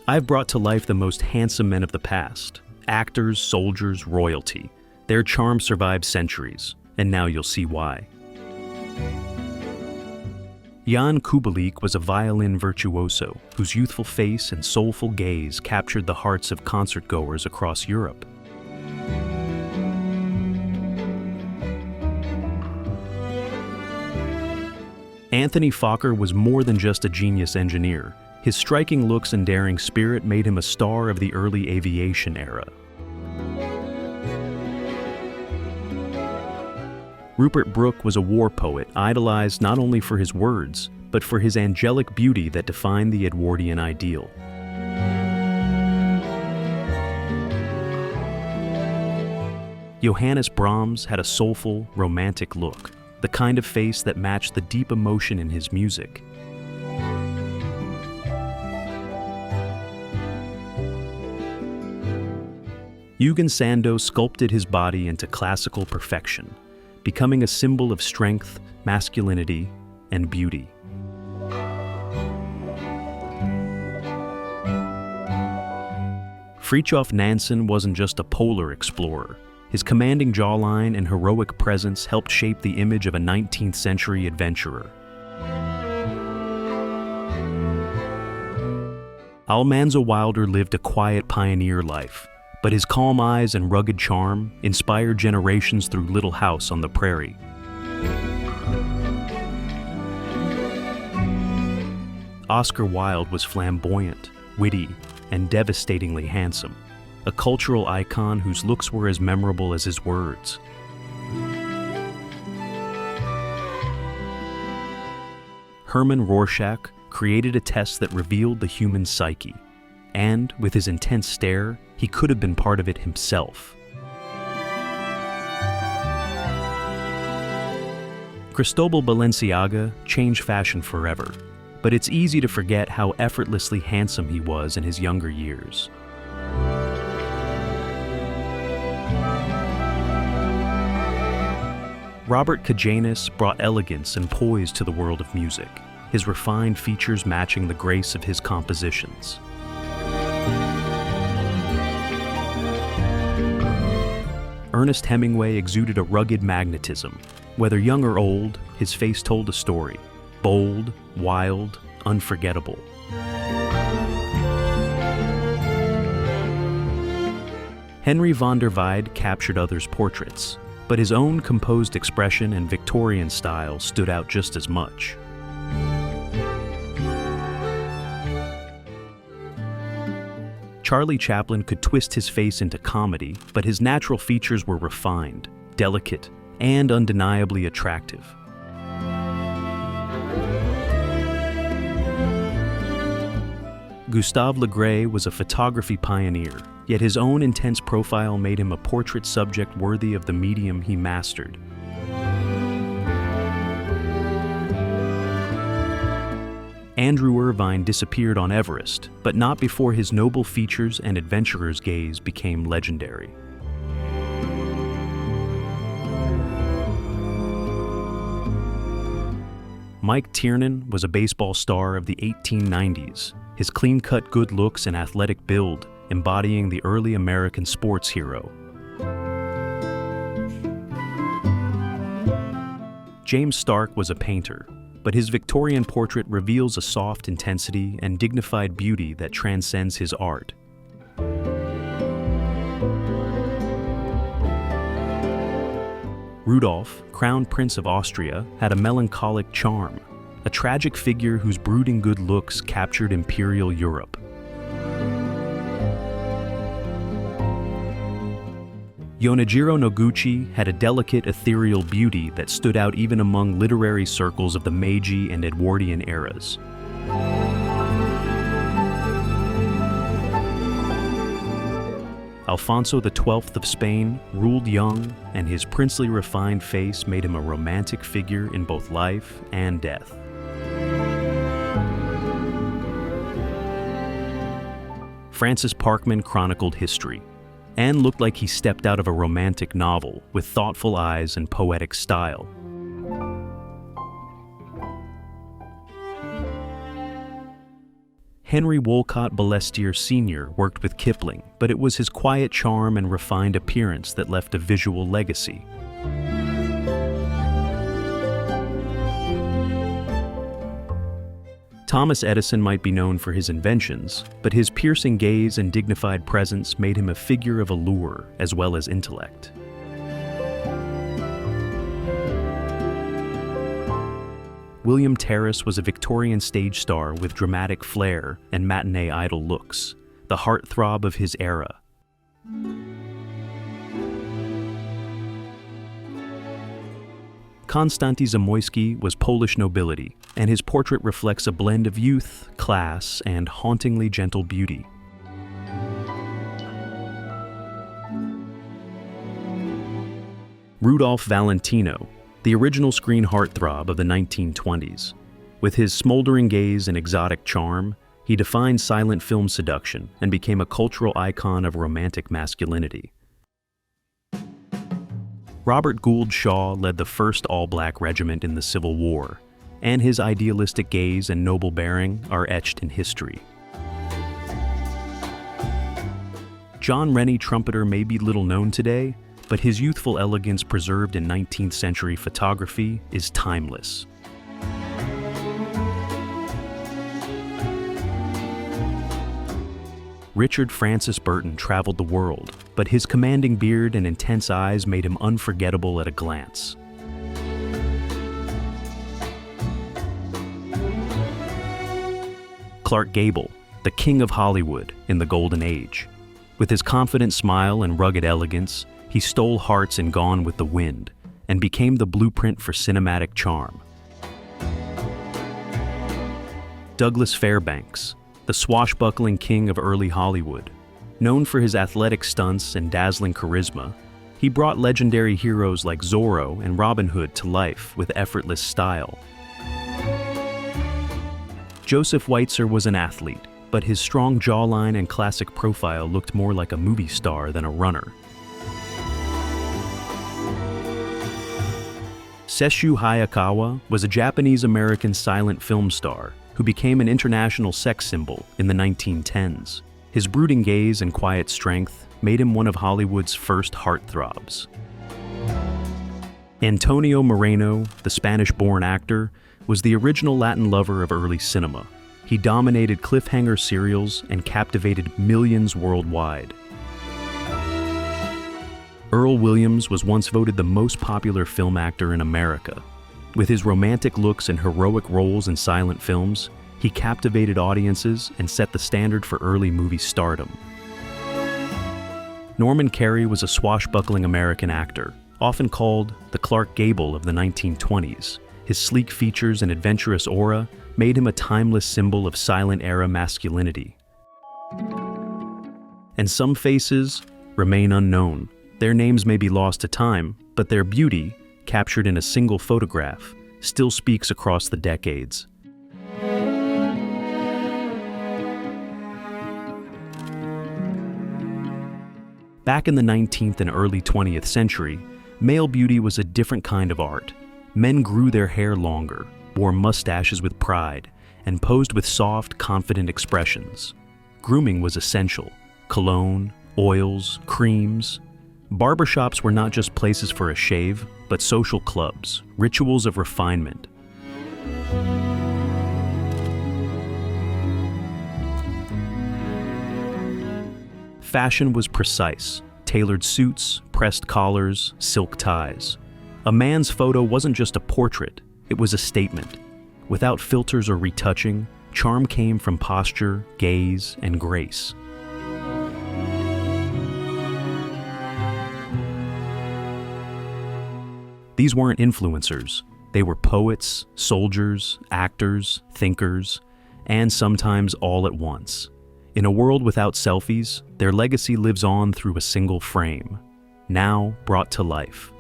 I've brought to life the most handsome men of the past. Actors, soldiers, royalty. Their charm survived centuries, and now you'll see why. Jan Kubelik was a violin virtuoso whose youthful face and soulful gaze captured the hearts of concertgoers across Europe. Anthony Fokker was more than just a genius engineer. His striking looks and daring spirit made him a star of the early aviation era. Rupert Brooke was a war poet, idolized not only for his words, but for his angelic beauty that defined the Edwardian ideal. Johannes Brahms had a soulful, romantic look, the kind of face that matched the deep emotion in his music. Eugen Sandow sculpted his body into classical perfection, becoming a symbol of strength, masculinity, and beauty. Fridtjof Nansen wasn't just a polar explorer. His commanding jawline and heroic presence helped shape the image of a 19th century adventurer. Almanza Wilder lived a quiet pioneer life, but his calm eyes and rugged charm inspired generations through Little House on the Prairie. Oscar Wilde was flamboyant, witty, and devastatingly handsome, a cultural icon whose looks were as memorable as his words. Hermann Rorschach created a test that revealed the human psyche, and with his intense stare, he could have been part of it himself. Cristobal Balenciaga changed fashion forever, but it's easy to forget how effortlessly handsome he was in his younger years. Robert Kajanus brought elegance and poise to the world of music, his refined features matching the grace of his compositions. Ernest Hemingway exuded a rugged magnetism. Whether young or old, his face told a story, bold, wild, unforgettable. Henry van der Weyde captured others' portraits, but his own composed expression and Victorian style stood out just as much. Charlie Chaplin could twist his face into comedy, but his natural features were refined, delicate, and undeniably attractive. Gustave Le Gray was a photography pioneer, yet his own intense profile made him a portrait subject worthy of the medium he mastered. Andrew Irvine disappeared on Everest, but not before his noble features and adventurer's gaze became legendary. Mike Tiernan was a baseball star of the 1890s, his clean-cut good looks and athletic build embodying the early American sports hero. James Stark was a painter, but his Victorian portrait reveals a soft intensity and dignified beauty that transcends his art. Rudolph, Crown Prince of Austria, had a melancholic charm, a tragic figure whose brooding good looks captured imperial Europe. Yonejiro Noguchi had a delicate, ethereal beauty that stood out even among literary circles of the Meiji and Edwardian eras. Alfonso XII of Spain ruled young, and his princely refined face made him a romantic figure in both life and death. Francis Parkman chronicled history, and looked like he stepped out of a romantic novel with thoughtful eyes and poetic style. Henry Wolcott Balestier Sr. worked with Kipling, but it was his quiet charm and refined appearance that left a visual legacy. Thomas Edison might be known for his inventions, but his piercing gaze and dignified presence made him a figure of allure as well as intellect. William Terrace was a Victorian stage star with dramatic flair and matinee idol looks, the heartthrob of his era. Konstanty Zamoyski was Polish nobility, and his portrait reflects a blend of youth, class, and hauntingly gentle beauty. Rudolph Valentino, the original screen heartthrob of the 1920s. With his smoldering gaze and exotic charm, he defined silent film seduction and became a cultural icon of romantic masculinity. Robert Gould Shaw led the 1st All-Black Regiment in the Civil War, and his idealistic gaze and noble bearing are etched in history. John Rennie trumpeter may be little known today, but his youthful elegance preserved in 19th century photography is timeless. Richard Francis Burton traveled the world, but his commanding beard and intense eyes made him unforgettable at a glance. Clark Gable, the king of Hollywood in the Golden Age. With his confident smile and rugged elegance, he stole hearts in Gone with the Wind and became the blueprint for cinematic charm. Douglas Fairbanks, the swashbuckling king of early Hollywood. Known for his athletic stunts and dazzling charisma, he brought legendary heroes like Zorro and Robin Hood to life with effortless style. Joseph Weitzer was an athlete, but his strong jawline and classic profile looked more like a movie star than a runner. Sesshu Hayakawa was a Japanese-American silent film star who became an international sex symbol in the 1910s. His brooding gaze and quiet strength made him one of Hollywood's first heartthrobs. Antonio Moreno, the Spanish-born actor, was the original Latin lover of early cinema. He dominated cliffhanger serials and captivated millions worldwide. Earl Williams was once voted the most popular film actor in America. With his romantic looks and heroic roles in silent films, he captivated audiences and set the standard for early movie stardom. Norman Carey was a swashbuckling American actor, often called the Clark Gable of the 1920s. His sleek features and adventurous aura made him a timeless symbol of silent-era masculinity. And some faces remain unknown. Their names may be lost to time, but their beauty, captured in a single photograph, still speaks across the decades. Back in the 19th and early 20th century, male beauty was a different kind of art. Men grew their hair longer, wore mustaches with pride, and posed with soft, confident expressions. Grooming was essential. Cologne, oils, creams. Barbershops were not just places for a shave, but social clubs, rituals of refinement. Fashion was precise, tailored suits, pressed collars, silk ties. A man's photo wasn't just a portrait, it was a statement. Without filters or retouching, charm came from posture, gaze, and grace. These weren't influencers. They were poets, soldiers, actors, thinkers, and sometimes all at once. In a world without selfies, their legacy lives on through a single frame, now brought to life.